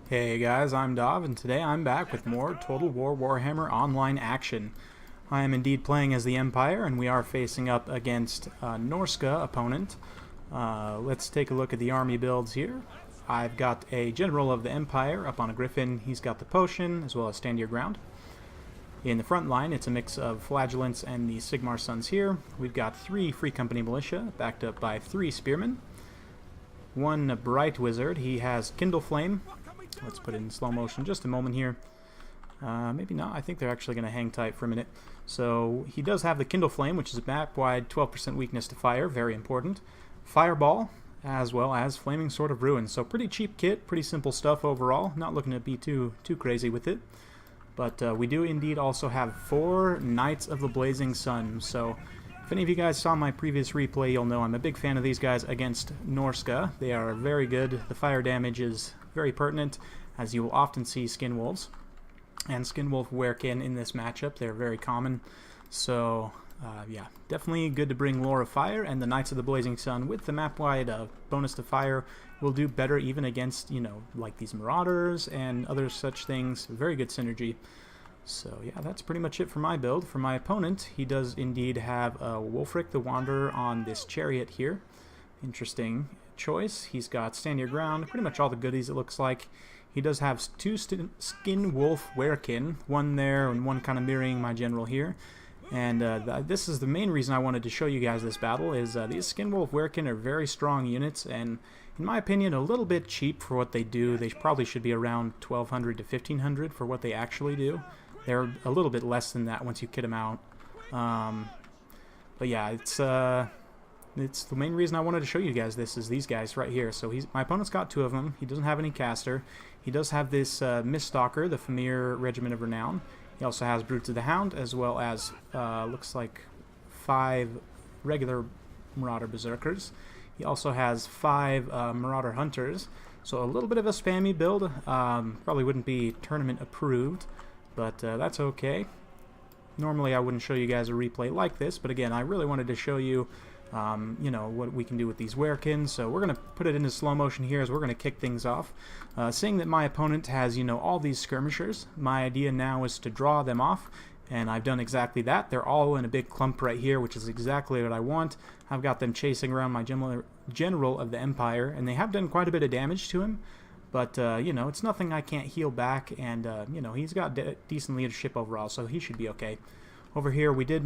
Hey guys, I'm Dov, and today I'm back with more Total War Warhammer Online action. I am indeed playing as the Empire, and we are facing up against a Norsca opponent. Let's take a look at the army builds here. I've got a General of the Empire up on a Griffin. He's got the Potion, as well as Stand Your Ground. In the front line, it's a mix of Flagellants and the Sigmar Sons here. We've got 3 Free Company Militia, backed up by 3 Spearmen. 1 Bright Wizard. He has Kindle Flame. Let's put it in slow motion just a moment here. Maybe not. I think they're actually going to hang tight for a minute. So he does have the Kindle Flame, which is a map-wide 12% weakness to fire. Very important. Fireball, as well as Flaming Sword of Ruin. So pretty cheap kit, pretty simple stuff overall. Not looking to be too crazy with it. But we do indeed also have 4 Knights of the Blazing Sun. So if any of you guys saw my previous replay, you'll know I'm a big fan of these guys against Norsca. They are very good. The fire damage is very pertinent, as you will often see Skinwolves and Skinwolf Werekin in this matchup. They're very common. So, yeah, definitely good to bring Lore of Fire, and the Knights of the Blazing Sun with the map-wide bonus to fire will do better even against, you know, like these Marauders and other such things. Very good synergy. So, yeah, that's pretty much it for my build. For my opponent, he does indeed have Wulfric the Wanderer on this chariot here. Interesting choice. He's got Stand Your Ground, pretty much all the goodies it looks like. He does have 2 Skinwolf Werekin, one there and one kind of mirroring my general here. And this is the main reason I wanted to show you guys this battle, is these Skinwolf Werekin are very strong units, and in my opinion a little bit cheap for what they do. They probably should be around 1200 to 1500 for what they actually do. They're a little bit less than that once you kit them out. But yeah, it's the main reason I wanted to show you guys this is these guys right here. So my opponent's got 2 of them. He doesn't have any caster. He does have this Miststalker, the Famir Regiment of Renown. He also has Brutes of the Hound, as well as looks like 5 regular Marauder Berserkers. He also has 5 Marauder Hunters. So a little bit of a spammy build. Probably wouldn't be tournament approved, but that's okay. Normally I wouldn't show you guys a replay like this, but again, I really wanted to show you you know, what we can do with these Werekins. So we're going to put it into slow motion here as we're going to kick things off. Seeing that my opponent has, you know, all these skirmishers, my idea now is to draw them off, and I've done exactly that. They're all in a big clump right here, which is exactly what I want. I've got them chasing around my general of the Empire, and they have done quite a bit of damage to him, but you know, it's nothing I can't heal back, and you know, he's got decent leadership overall, so he should be okay. Over here we did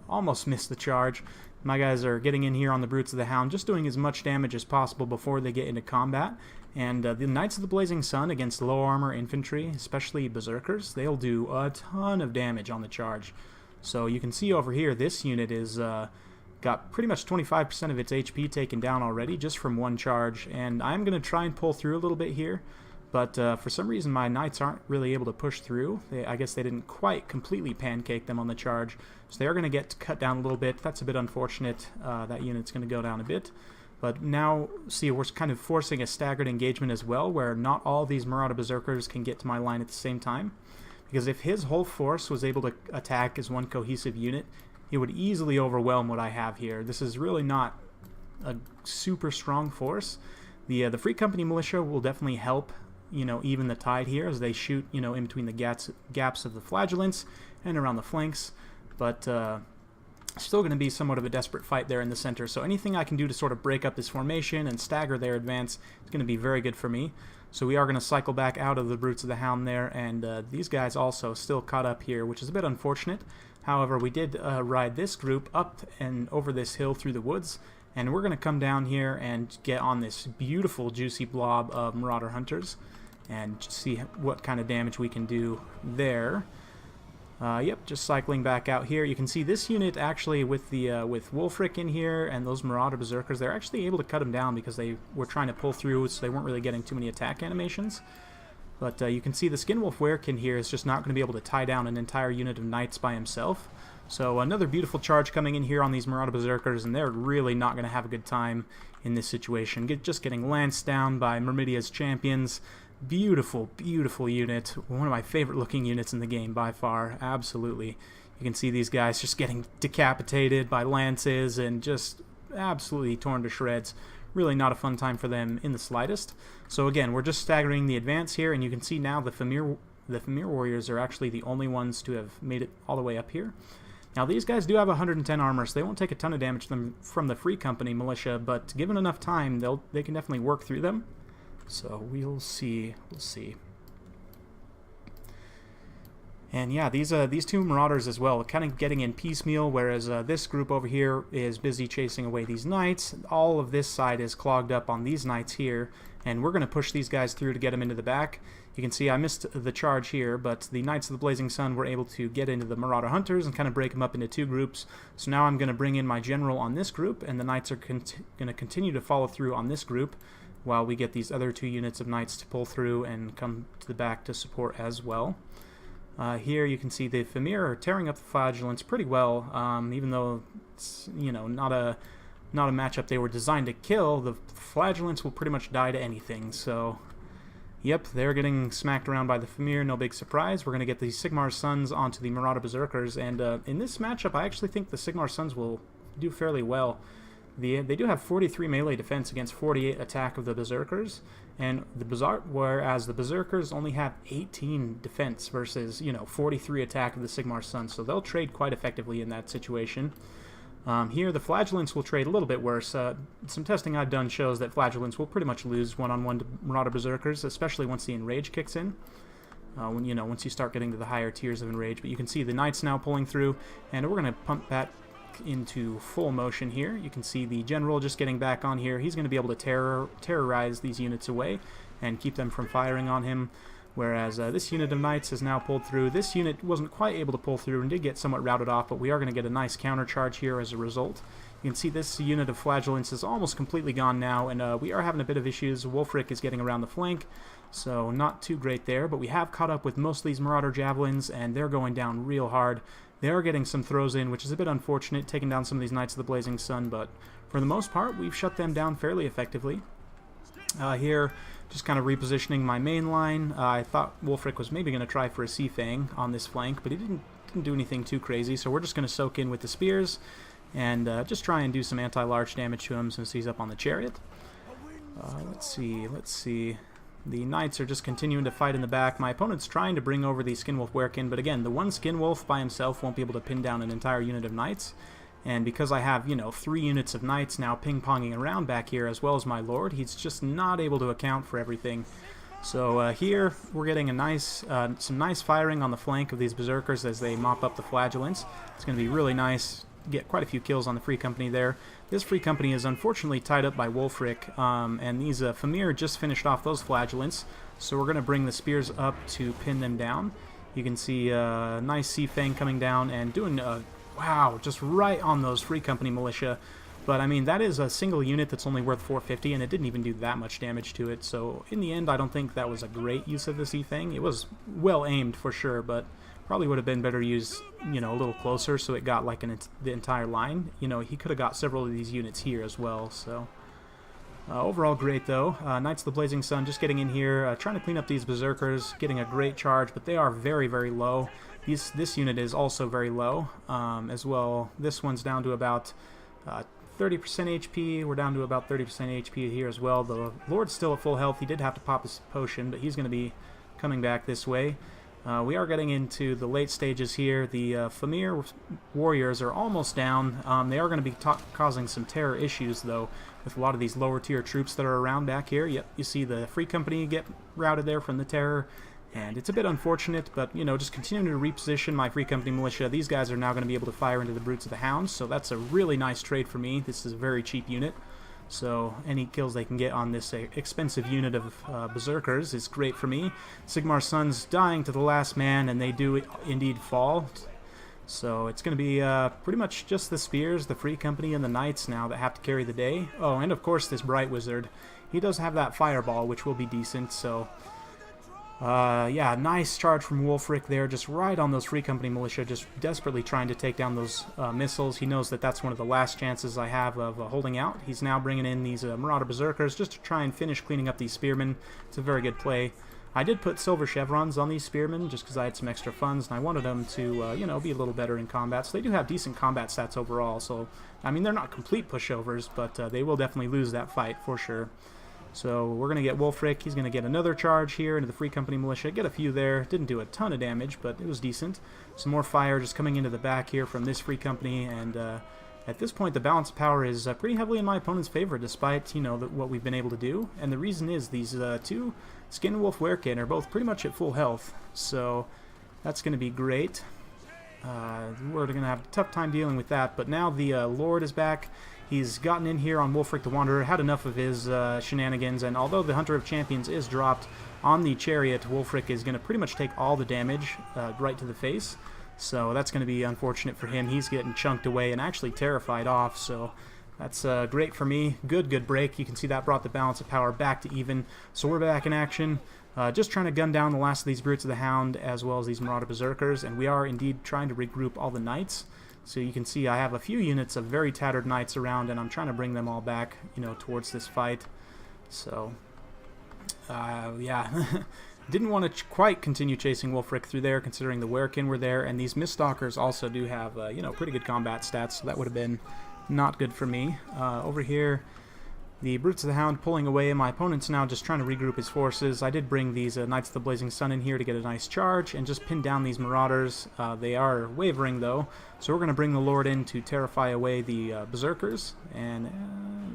almost missed the charge. My guys are getting in here on the Brutes of the Hound, just doing as much damage as possible before they get into combat. And the Knights of the Blazing Sun against low armor infantry, especially Berserkers, they'll do a ton of damage on the charge. So you can see over here, this unit is got pretty much 25% of its HP taken down already just from one charge. And I'm going to try and pull through a little bit here. But for some reason my Knights aren't really able to push through. I guess they didn't quite completely pancake them on the charge. So they are going to get cut down a little bit. That's a bit unfortunate. That unit's going to go down a bit. But now, see, we're kind of forcing a staggered engagement as well, where not all these Marauder Berserkers can get to my line at the same time. Because if his whole force was able to attack as one cohesive unit, it would easily overwhelm what I have here. This is really not a super strong force. The Free Company Militia will definitely help, you know, even the tide here as they shoot, you know, in between the gaps of the Flagellants and around the flanks. But still going to be somewhat of a desperate fight there in the center. So anything I can do to sort of break up this formation and stagger their advance is going to be very good for me. So we are going to cycle back out of the Brutes of the Hound there, and these guys also still caught up here, which is a bit unfortunate. However, we did ride this group up and over this hill through the woods, and we're going to come down here and get on this beautiful juicy blob of Marauder Hunters and see what kind of damage we can do there. Yep, just cycling back out here. You can see this unit actually with the with Wulfric in here and those Marauder Berserkers, they're actually able to cut them down because they were trying to pull through, so they weren't really getting too many attack animations. But you can see the Skinwolf Werekin here is just not going to be able to tie down an entire unit of Knights by himself. So another beautiful charge coming in here on these Marauder Berserkers, and they're really not going to have a good time in this situation. Just getting lanced down by Myrmidia's champions. Beautiful, beautiful unit. One of my favorite looking units in the game by far. Absolutely. You can see these guys just getting decapitated by lances and just absolutely torn to shreds. really not a fun time for them in the slightest. So again, we're just staggering the advance here, and you can see now the Famir warriors are actually the only ones to have made it all the way up here. Now these guys do have 110 armor, so they won't take a ton of damage from the Free Company militia, but given enough time, they can definitely work through them. So we'll see. And yeah, these two marauders as well, kind of getting in piecemeal, whereas this group over here is busy chasing away these knights. All of this side is clogged up on these knights here, and we're going to push these guys through to get them into the back. You can see I missed the charge here, but the Knights of the Blazing Sun were able to get into the Marauder Hunters and kind of break them up into two groups. So now I'm going to bring in my general on this group, and the Knights are going to continue to follow through on this group, while we get these other two units of Knights to pull through and come to the back to support as well. Here you can see the Famir are tearing up the Flagellants pretty well, even though it's, you know, not a matchup they were designed to kill. The Flagellants will pretty much die to anything, so yep, they're getting smacked around by the Famir, no big surprise. We're going to get the Sigmar's Sons onto the Marauder Berserkers, and in this matchup I actually think the Sigmar's Sons will do fairly well. They do have 43 melee defense against 48 attack of the Berserkers, and whereas the Berserkers only have 18 defense versus, you know, 43 attack of the Sigmar's Sons, so they'll trade quite effectively in that situation. Here, the Flagellants will trade a little bit worse. Some testing I've done shows that Flagellants will pretty much lose one-on-one to Marauder Berserkers, especially once the Enrage kicks in. Once you start getting to the higher tiers of Enrage. But you can see the Knights now pulling through, and we're going to pump that into full motion here. You can see the General just getting back on here. He's going to be able to terrorize these units away and keep them from firing on him. Whereas this unit of Knights has now pulled through. This unit wasn't quite able to pull through and did get somewhat routed off, but we are going to get a nice counter charge here as a result. You can see this unit of Flagellants is almost completely gone now, and we are having a bit of issues. Wulfric is getting around the flank, so not too great there, but we have caught up with most of these Marauder Javelins, and they're going down real hard. They are getting some throws in, which is a bit unfortunate, taking down some of these Knights of the Blazing Sun, but for the most part, we've shut them down fairly effectively. Here, just kind of repositioning my main line. I thought Wulfric was maybe going to try for a Sea Fang on this flank, but he didn't do anything too crazy, so we're just going to soak in with the spears and just try and do some anti-large damage to him since he's up on the chariot. Let's see. The Knights are just continuing to fight in the back. My opponent's trying to bring over the Skinwolf Werekin, but again, the one Skinwolf by himself won't be able to pin down an entire unit of Knights. And because I have, 3 units of Knights now ping-ponging around back here, as well as my Lord, he's just not able to account for everything. So here, we're getting some nice firing on the flank of these Berserkers as they mop up the Flagellants. It's going to be really nice. Get quite a few kills on the Free Company there. This Free Company is unfortunately tied up by Wulfric, and these Famir just finished off those Flagellants, so we're going to bring the spears up to pin them down. You can see a nice Sea Fang coming down and doing wow, just right on those Free Company militia. But I mean, that is a single unit that's only worth 450, and it didn't even do that much damage to it. So in the end, I don't think that was a great use of the Sea Fang. It was well aimed for sure, but probably would have been better used, a little closer so it got like the entire line. He could have got several of these units here as well. So overall great though. Knights of the Blazing Sun just getting in here, trying to clean up these Berserkers, getting a great charge, but they are very, very low. This unit is also very low as well. This one's down to about 30% HP. We're down to about 30% HP here as well. The Lord's still at full health. He did have to pop his potion, but he's going to be coming back this way. We are getting into the late stages here. The Famir warriors are almost down. They are going to be causing some terror issues, though, with a lot of these lower tier troops that are around back here. Yep, you see the Free Company get routed there from the terror, and it's a bit unfortunate, but, just continuing to reposition my Free Company militia. These guys are now going to be able to fire into the Brutes of the Hounds, so that's a really nice trade for me. This is a very cheap unit. So any kills they can get on this expensive unit of Berserkers is great for me. Sigmar's Sons dying to the last man, and they do indeed fall. So it's going to be pretty much just the Spears, the Free Company, and the Knights now that have to carry the day. Oh, and of course this Bright Wizard. He does have that Fireball, which will be decent, so yeah, nice charge from Wulfric there, just right on those Free Company militia, just desperately trying to take down those missiles. He knows that that's one of the last chances I have of holding out. He's now bringing in these Marauder Berserkers just to try and finish cleaning up these Spearmen. It's a very good play. I did put silver chevrons on these spearmen just because I had some extra funds, and I wanted them to, you know, be a little better in combat. So they do have decent combat stats overall. So, I mean, they're not complete pushovers, but they will definitely lose that fight for sure. So we're going to get Werekin. He's going to get another charge here into the Free Company Militia. Get a few there. Didn't do a ton of damage, but it was decent. Some more fire just coming into the back here from this Free Company, and at this point the balance of power is pretty heavily in my opponent's favor, despite, you know, what we've been able to do. And the reason is these two Skinwolf Werekin are both pretty much at full health, so that's going to be great. We're going to have a tough time dealing with that, but now the Lord is back. He's gotten in here on Werekin the Wanderer, had enough of his shenanigans, and although the Hunter of Champions is dropped on the Chariot, Werekin is going to pretty much take all the damage right to the face. So that's going to be unfortunate for him. He's getting chunked away and actually terrified off, so that's great for me. Good break. You can see that brought the balance of power back to even. So we're back in action. Just trying to gun down the last of these Brutes of the Hound as well as these Marauder Berserkers, and we are indeed trying to regroup all the Knights. So you can see I have a few units of very tattered Knights around, and I'm trying to bring them all back, you know, towards this fight. So, yeah. Didn't want to quite continue chasing Werekin through there, considering the Werekin were there, and these Miststalkers also do have, you know, pretty good combat stats, so that would have been not good for me. Over here, the Brutes of the Hound pulling away, and my opponent's now just trying to regroup his forces. I did bring these Knights of the Blazing Sun in here to get a nice charge and just pin down these Marauders. They are wavering, though, so we're going to bring the Lord in to terrify away the Berserkers, and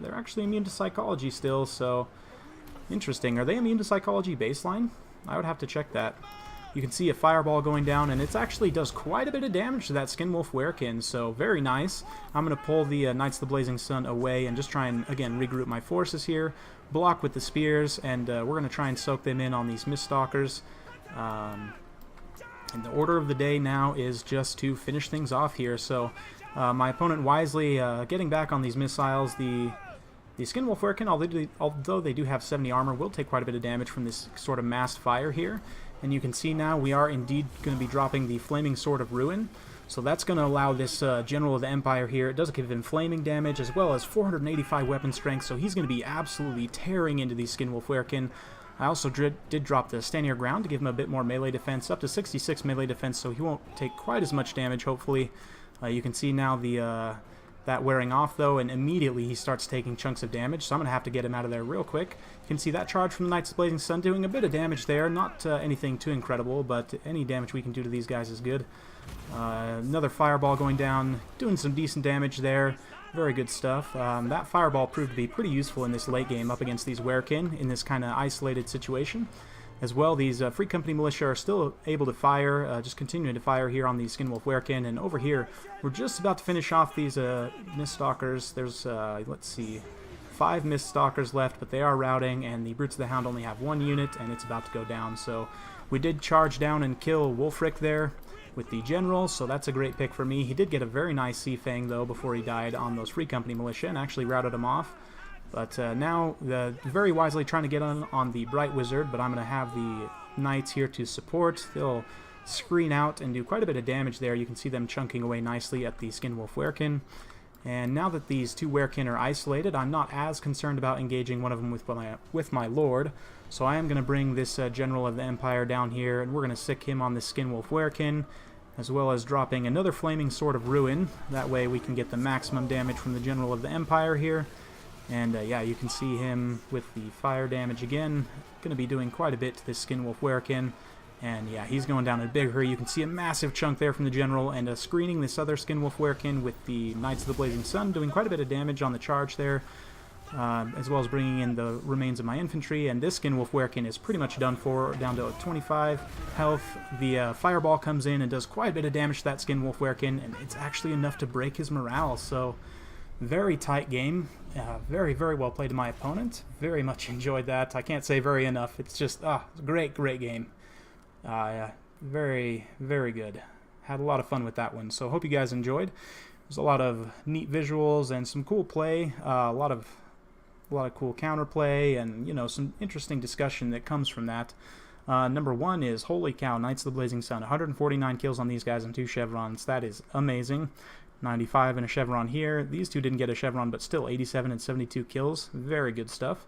they're actually immune to Psychology still, so interesting. Are they immune to Psychology baseline? I would have to check that. You can see a fireball going down, and it actually does quite a bit of damage to that Skinwolf Werekin, so very nice. I'm going to pull the Knights of the Blazing Sun away and just try and, again, regroup my forces here, block with the spears, and we're going to try and soak them in on these Miststalkers. And the order of the day now is just to finish things off here, so my opponent wisely getting back on these missiles. The Skinwolf Werekin, although they do have 70 armor, will take quite a bit of damage from this sort of massed fire here. And you can see now we are indeed going to be dropping the Flaming Sword of Ruin. So that's going to allow this General of the Empire here, it does give him flaming damage as well as 485 weapon strength, so he's going to be absolutely tearing into these Skinwolf Werekin. I also did drop the Stand Your Ground to give him a bit more melee defense, up to 66 melee defense, so he won't take quite as much damage, hopefully. You can see now that wearing off, though, and immediately he starts taking chunks of damage, so I'm going to have to get him out of there real quick. You can see that charge from the Knights of the Blazing Sun doing a bit of damage there, not anything too incredible, but any damage we can do to these guys is good. Another fireball going down, doing some decent damage there. Very good stuff. That fireball proved to be pretty useful in this late game up against these Werekin in this kind of isolated situation. As well, these Free Company Militia are still able to fire, just continuing to fire here on these Skinwolf Werekin. And over here, we're just about to finish off these Miststalkers. There's, let's see, 5 Miststalkers left, but they are routing, and the Brutes of the Hound only have 1 unit, and it's about to go down. So we did charge down and kill Werekin there with the General, so that's a great pick for me. He did get a very nice Sea Fang, though, before he died on those Free Company Militia, and actually routed him off. But now, very wisely trying to get on the Bright Wizard, but I'm going to have the Knights here to support. They'll screen out and do quite a bit of damage there. You can see them chunking away nicely at the Skinwolf Werekin. And now that these two Werekin are isolated, I'm not as concerned about engaging one of them with my Lord. So I am going to bring this General of the Empire down here, and we're going to sick him on the Skinwolf Werekin, as well as dropping another Flaming Sword of Ruin. That way we can get the maximum damage from the General of the Empire here. And yeah, you can see him with the fire damage again. Going to be doing quite a bit to this Skinwolf Werekin. And yeah, he's going down in a big hurry. You can see a massive chunk there from the General, and screening this other Skinwolf Werekin with the Knights of the Blazing Sun, doing quite a bit of damage on the charge there, as well as bringing in the remains of my infantry. And this Skinwolf Werekin is pretty much done for, down to 25 health. The fireball comes in and does quite a bit of damage to that Skinwolf Werekin, and it's actually enough to break his morale. So very tight game. Very well played to my opponent. Very much enjoyed that. I can't say very enough. It's just great game. Very good. Had a lot of fun with that one. So hope you guys enjoyed. There's a lot of neat visuals and some cool play. A lot of cool counterplay, and you know, some interesting discussion that comes from that. Number 1 is, holy cow, Knights of the Blazing Sun. 149 kills on these guys and 2 chevrons. That is amazing. 95 and a chevron here. These two didn't get a chevron, but still 87 and 72 kills. Very good stuff.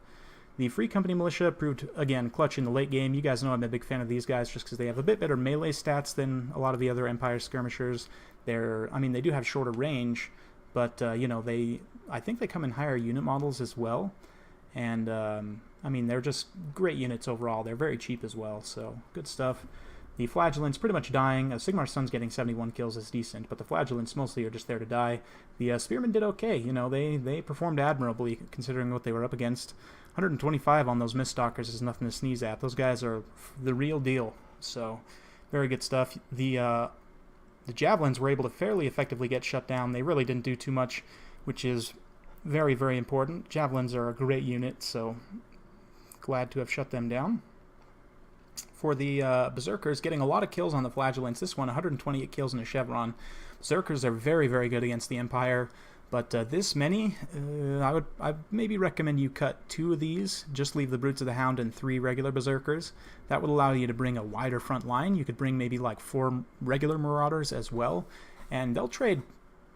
The Free Company Militia proved, again, clutch in the late game. You guys know I'm a big fan of these guys just because they have a bit better melee stats than a lot of the other Empire skirmishers. They do have shorter range, but, I think they come in higher unit models as well. And, they're just great units overall. They're very cheap as well, so good stuff. The Flagellants pretty much dying. Sigmar's Son's getting 71 kills is decent, but the Flagellants mostly are just there to die. The Spearmen did okay. They performed admirably considering what they were up against. 125 on those Miststalkers is nothing to sneeze at. Those guys are the real deal, so very good stuff. The Javelins were able to fairly effectively get shut down. They really didn't do too much, which is very, very important. Javelins are a great unit, so glad to have shut them down. For the Berserkers, getting a lot of kills on the Flagellants. This one, 128 kills in a Chevron. Berserkers are very, very good against the Empire, but this many, I'd maybe recommend you cut 2 of these. Just leave the Brutes of the Hound and 3 regular Berserkers. That would allow you to bring a wider front line. You could bring maybe like 4 regular Marauders as well, and they'll trade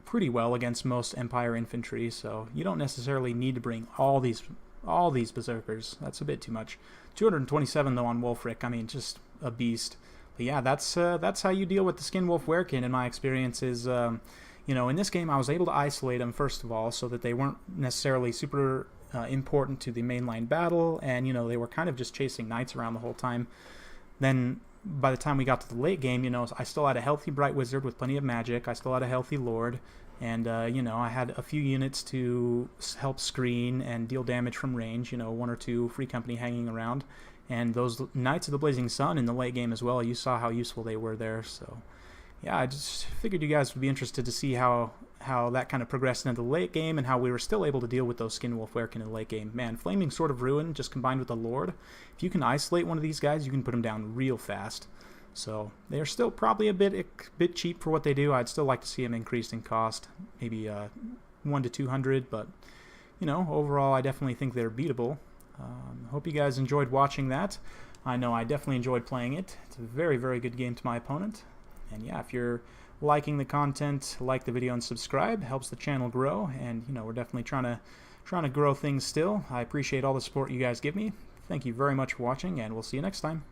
pretty well against most Empire infantry, so you don't necessarily need to bring all these Berserkers. That's a bit too much. 227 though on Wulfric. Just a beast. But yeah, that's how you deal with the Skinwolf Werekin in my experience. Is in this game I was able to isolate them first of all, so that they weren't necessarily super important to the mainline battle, and they were kind of just chasing knights around the whole time. Then by the time we got to the late game, I still had a healthy Bright Wizard with plenty of magic. I still had a healthy Lord. And, I had a few units to help screen and deal damage from range, 1 or 2 Free Company hanging around. And those Knights of the Blazing Sun in the late game as well, you saw how useful they were there. So, yeah, I just figured you guys would be interested to see how that kind of progressed into the late game and how we were still able to deal with those Skinwolf Werekin in the late game. Man, Flaming Sword of Ruin just combined with the Lord. If you can isolate one of these guys, you can put them down real fast. So they are still probably a bit cheap for what they do. I'd still like to see them increased in cost, maybe 1 to 200, but overall I definitely think they're beatable. Hope you guys enjoyed watching that. I know I definitely enjoyed playing it. It's a very, very good game to my opponent. And yeah, if you're liking the content, like the video and subscribe. Helps the channel grow, and we're definitely trying to grow things still. I appreciate all the support you guys give me. Thank you very much for watching, and we'll see you next time.